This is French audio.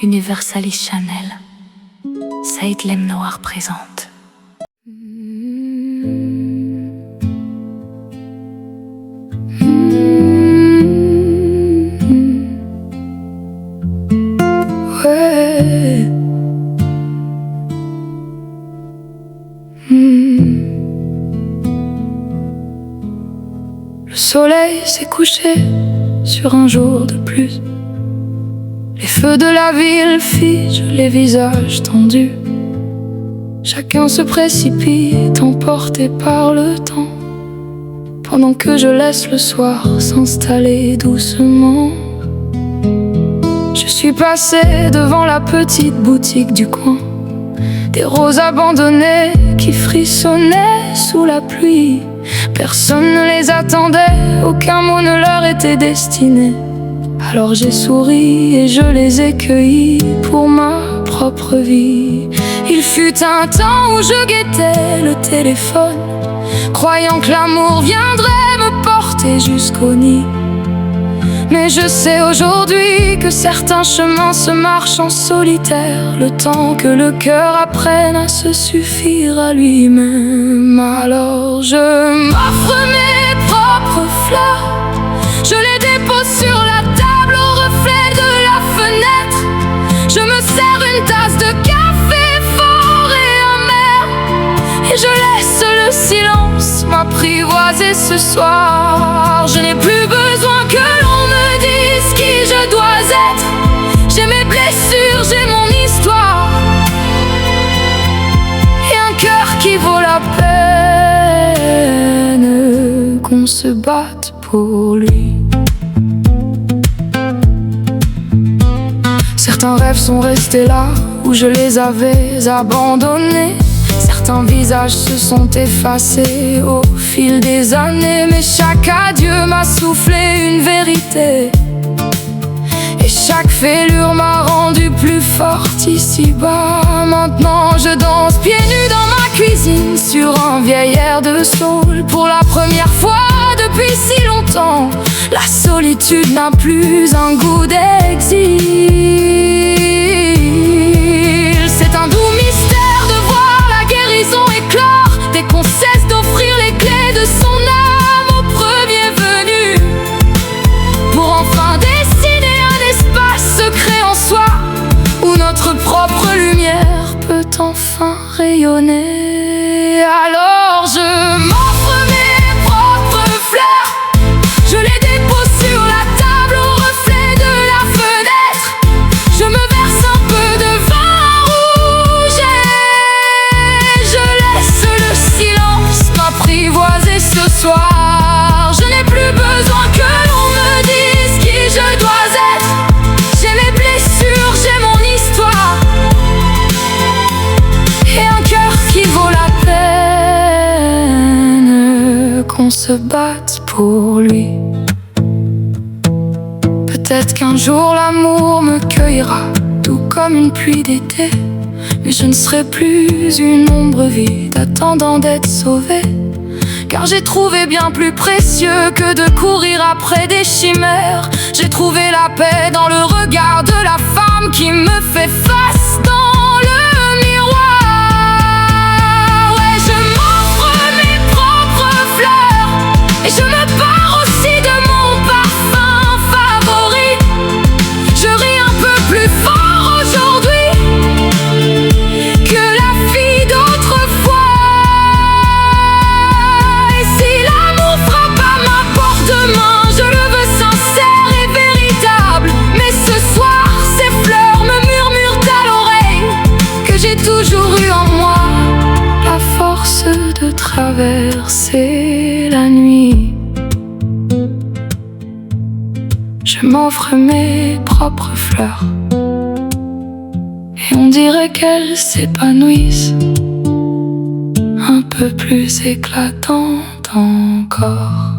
Universalis Chanel, Saïd Lemnoir présente. Ouais. Le soleil s'est couché sur un jour de plus. Les feux de la ville figent les visages tendus. Chacun se précipite, emporté par le temps, pendant que je laisse le soir s'installer doucement. Je suis passé devant la petite boutique du coin, des roses abandonnées qui frissonnaient sous la pluie. Personne ne les attendait, aucun mot ne leur était destiné. Alors j'ai souri et je les ai cueillis pour ma propre vie. Il fut un temps où je guettais le téléphone, croyant que l'amour viendrait me porter jusqu'au nid. Mais je sais aujourd'hui que certains chemins se marchent en solitaire, le temps que le cœur apprenne à se suffire à lui-même. Alors je m'offre mes propres fleurs, je les dépose sur la table au reflet de la fenêtre. Je me sers une tasse de café fort et amer, et je laisse le silence m'apprivoiser ce soir. Je n'ai plus besoin que l'on me dise qui je dois être. J'ai mes blessures, j'ai mon histoire, et un cœur qui vaut la peine qu'on se batte pour lui. Certains rêves sont restés là où je les avais abandonnés. Certains visages se sont effacés au fil des années. Mais chaque adieu m'a soufflé une vérité, et chaque fêlure m'a rendu plus forte ici-bas. Maintenant je danse pieds nus dans ma cuisine sur un vieil air de soul. Pour la première fois depuis si longtemps, la solitude n'a plus un goût d'exil. C'est un doux mystère de voir la guérison éclore dès qu'on cesse d'offrir les clés de son âme au premier venu, pour enfin dessiner un espace secret en soi où notre propre lumière peut enfin rayonner. Alors je m'offre mes propres fleurs, je les dépose sur la table au reflet de la fenêtre. Je me verse un peu de vin rouge et je laisse le silence m'apprivoiser ce soir. Je n'ai plus besoin que l'on me dise qui je dois être. J'ai mes blessures, j'ai mon histoire, et un cœur qui vaut la peine qu'on se batte pour lui. Peut-être qu'un jour l'amour me cueillera, tout comme une pluie d'été. Mais je ne serai plus une ombre vide attendant d'être sauvée, car j'ai trouvé bien plus précieux que de courir après des chimères. J'ai trouvé la paix dans le regard de la femme qui me fait face dans le miroir. Ouais, je m'offre mes propres fleurs, et je me pars aussi de mon parfum favori. Je ris un peu plus fort aujourd'hui que la fille d'autrefois. Et si l'amour frappe à ma porte demain, je le veux sincère et véritable. Mais ce soir, ces fleurs me murmurent à l'oreille que j'ai toujours eu en moi la force de traverser la nuit. Je m'offre mes propres fleurs, et on dirait qu'elles s'épanouissent, un peu plus éclatantes encore.